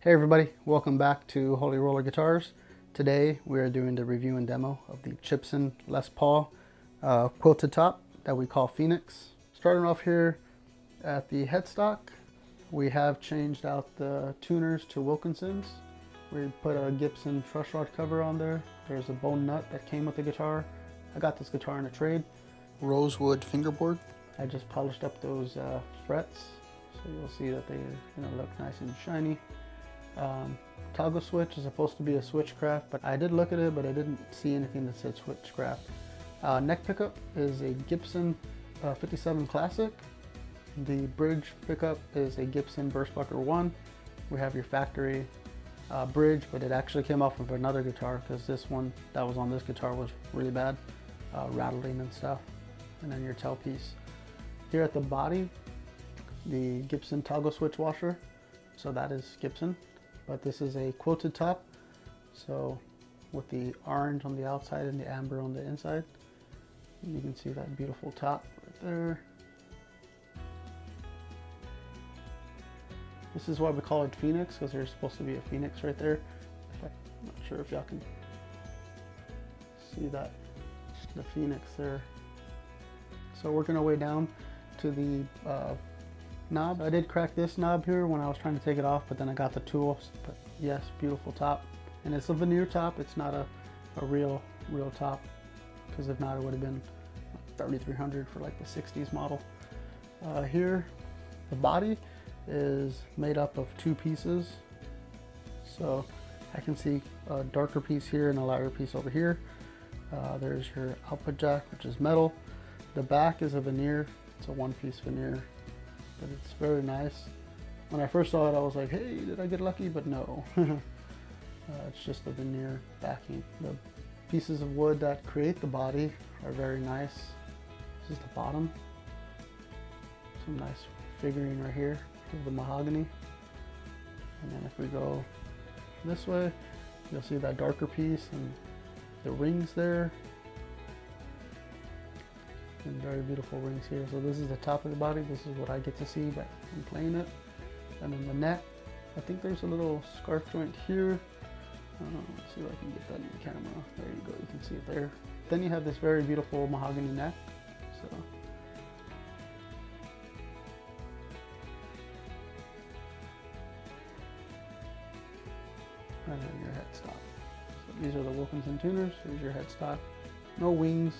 Hey everybody, welcome back to Holy Roller Guitars. Today we are doing the review and demo of the Chibson Les Paul quilted top that we call Phoenix. Starting off here at the headstock, we have changed out the tuners to Wilkinsons. We put a Gibson truss rod cover on there. There's a bone nut that came with the guitar. I got this guitar in a trade. Rosewood fingerboard. I just polished up those frets, so you'll see that they look nice and shiny. Toggle switch is supposed to be a Switchcraft, but I did look at it, but I didn't see anything that said Switchcraft. Neck pickup is a Gibson 57 Classic. The bridge pickup is a Gibson Burstbucker 1. We have your factory bridge, but it actually came off of another guitar because this one that was on this guitar was really bad, rattling and stuff. And then your tailpiece. Here at the body, the Gibson toggle switch washer. So that is Gibson. But this is a quilted top, so with the orange on the outside and the amber on the inside. And you can see that beautiful top right there. This is why we call it Phoenix, because there's supposed to be a phoenix right there. I'm not sure if y'all can see that, the phoenix there. So working our way down to the knob. I did crack this knob here when I was trying to take it off, but then I got the tools. But yes, beautiful top. And it's a veneer top. It's not a real top, because if not, it would have been $3,300 for like the 60s model. Here, the body is made up of two pieces. So I can see a darker piece here and a lighter piece over here. There's your output jack, which is metal. The back is a veneer. It's a one-piece veneer, but it's very nice. When I first saw it, I was like, hey, did I get lucky? But no. It's just a veneer backing. The pieces of wood that create the body are very nice. This is the bottom. Some nice figuring right here of the mahogany. And then if we go this way, you'll see that darker piece and the rings there. And very beautiful rings here. So this is the top of the body. This is what I get to see by playing it. And then the neck, I think there's a little scarf joint here. Let's see if I can get that in the camera. There you go, you can see it there. Then you have this very beautiful mahogany neck. So and then your headstock. So these are the Wilkinson tuners. Here's your headstock. No wings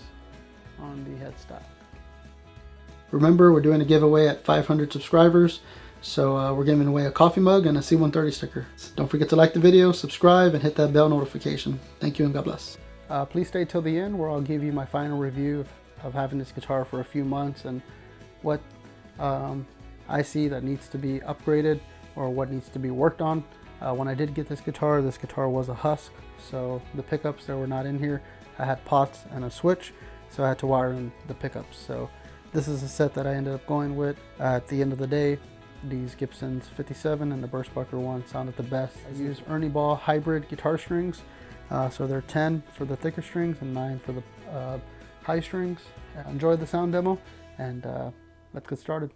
on the headstock. Remember, we're doing a giveaway at 500 subscribers, so we're giving away a coffee mug and a C130 sticker. Don't forget to like the video, subscribe, and hit that bell notification. Thank you and God bless. Please stay till the end, where I'll give you my final review of having this guitar for a few months and what I see that needs to be upgraded or what needs to be worked on. When I did get this guitar was a husk, so the pickups that were not in here, I had pots and a switch, so I had to wire in the pickups. So this is a set that I ended up going with. At the end of the day, these Gibson's 57 and the Burstbucker 1 sounded the best. I used Ernie Ball hybrid guitar strings, so they're 10 for the thicker strings and 9 for the high strings. Enjoy the sound demo, and let's get started.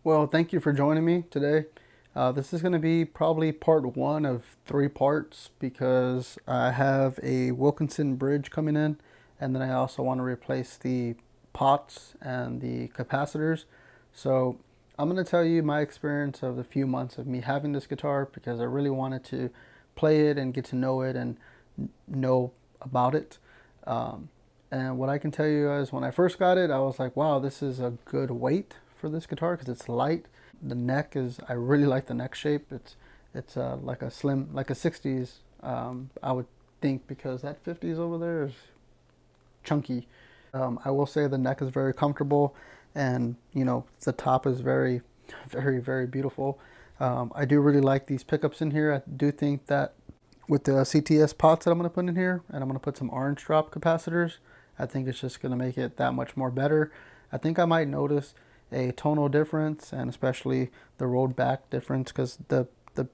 Well, thank you for joining me today. This is going to be probably part one of 3 parts because I have a Wilkinson bridge coming in, and then I also want to replace the pots and the capacitors. So I'm going to tell you my experience of the few months of me having this guitar because I really wanted to play it and get to know it and know about it. And what I can tell you is when I first got it, I was like, wow, this is a good weight for this guitar because it's light. The neck is, I really like the neck shape. It's like a slim, like a 60s, I would think, because that 50s over there is chunky. I will say the neck is very comfortable, and you know, the top is very, very beautiful. I do really like these pickups in here. I do think that with the CTS pots that I'm going to put in here, and I'm going to put some orange drop capacitors, I think it's just going to make it that much more better. I think I might notice a tonal difference, and especially the rolled back difference, because the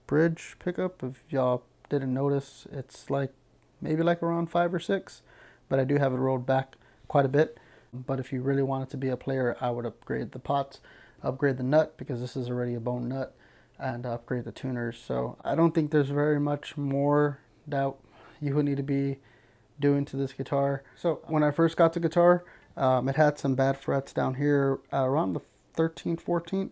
bridge pickup, if y'all didn't notice, it's like maybe like around 5 or 6, but I do have it rolled back quite a bit. But if you really wanted to be a player, I would upgrade the pots, upgrade the nut, because this is already a bone nut, and upgrade the tuners. So I don't think there's very much more that you would need to be doing to this guitar. So when I first got the guitar, it had some bad frets down here around the 13th, 14th.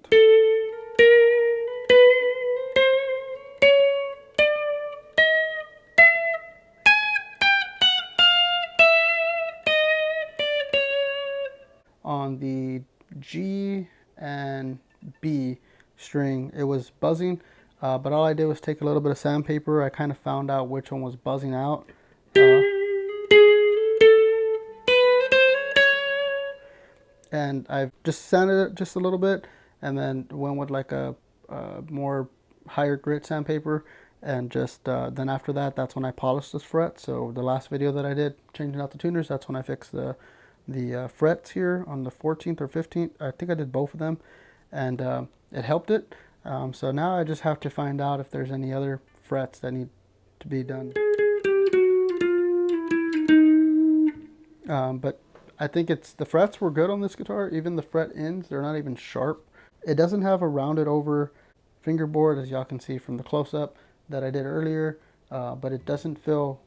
On the G and B string, it was buzzing, but all I did was take a little bit of sandpaper. I kind of found out which one was buzzing out. And I've just sanded it just a little bit, and then went with like a more higher grit sandpaper, and just then after that, that's when I polished this fret. So the last video that I did changing out the tuners, that's when I fixed the frets here on the 14th or 15th. I think I did both of them, and it helped it. So now I just have to find out if there's any other frets that need to be done. But I think the frets were good on this guitar. Even the fret ends, they're not even sharp. It doesn't have a rounded over fingerboard, as y'all can see from the close-up that I did earlier, but it doesn't feel,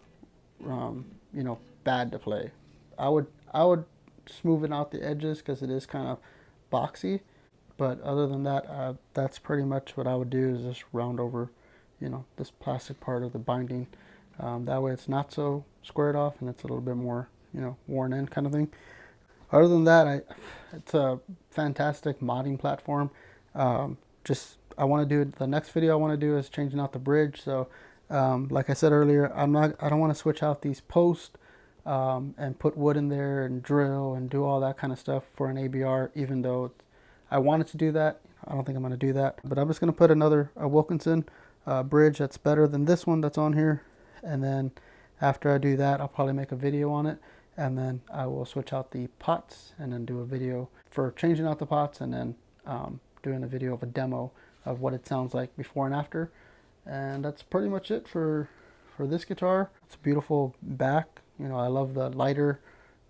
you know, bad to play. I would smoothen out the edges because it is kind of boxy, but other than that, that's pretty much what I would do, is just round over, you know, this plastic part of the binding. That way it's not so squared off and it's a little bit more, you know, worn in kind of thing. Other than that, it's a fantastic modding platform. I want to do the next video I want to do is changing out the bridge. So like I said earlier, I don't want to switch out these posts and put wood in there and drill and do all that kind of stuff for an ABR, even though I wanted to do that. I don't think I'm going to do that, but I'm just going to put a Wilkinson bridge that's better than this one that's on here, and then after I do that, I'll probably make a video on it, and then I will switch out the pots and then do a video for changing out the pots, and then doing a video of a demo of what it sounds like before and after. And that's pretty much it for this guitar. It's a beautiful back. You know, I love the lighter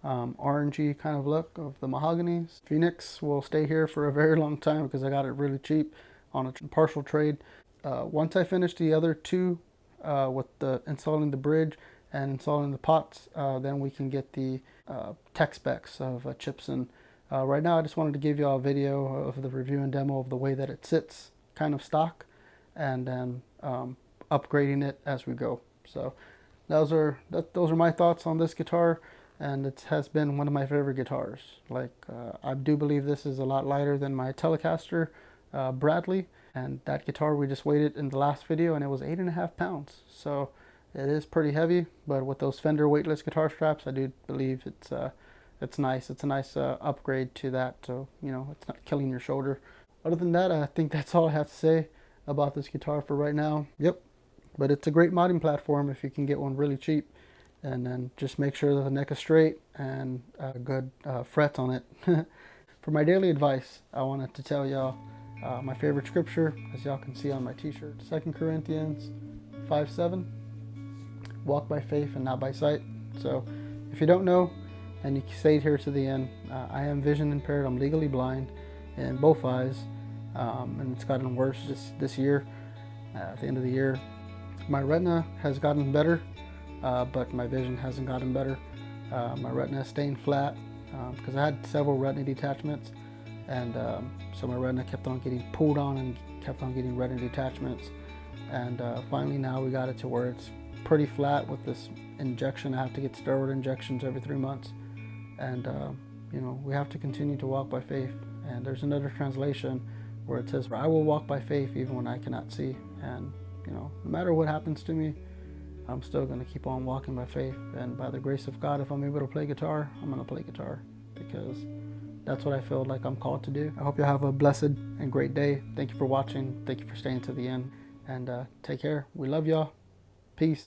orangey kind of look of the mahogany. Phoenix will stay here for a very long time because I got it really cheap on a partial trade. Once I finish the other two with installing the bridge and installing the pots, then we can get the tech specs of a Chibson. Right now I just wanted to give you all a video of the review and demo of the way that it sits kind of stock, and then upgrading it as we go. So those are my thoughts on this guitar, and it has been one of my favorite guitars. Like I do believe this is a lot lighter than my Telecaster Bradley, and that guitar we just weighed it in the last video and it was 8.5 pounds. So it is pretty heavy, but with those Fender weightless guitar straps, I do believe it's nice. It's a nice upgrade to that, so you know, it's not killing your shoulder. Other than that, I think that's all I have to say about this guitar for right now. Yep, but it's a great modding platform if you can get one really cheap, and then just make sure that the neck is straight and good frets on it. For my daily advice, I wanted to tell y'all my favorite scripture, as y'all can see on my t-shirt, 2 Corinthians 5:7. Walk by faith and not by sight. So if you don't know and you stayed here to the end, I am vision impaired. I'm legally blind in both eyes, and it's gotten worse this year. At the end of the year, my retina has gotten better, but my vision hasn't gotten better. My retina is staying flat because I had several retina detachments, and so my retina kept on getting pulled on and kept on getting retina detachments, and finally now we got it to where it's pretty flat with this injection. I have to get steroid injections every 3 months, and you know, we have to continue to walk by faith. And there's another translation where it says, I will walk by faith even when I cannot see. And you know, no matter what happens to me, I'm still going to keep on walking by faith. And by the grace of God, if I'm able to play guitar, I'm going to play guitar, because that's what I feel like I'm called to do. I hope you have a blessed and great day. Thank you for watching. Thank you for staying to the end, and take care. We love y'all. Peace.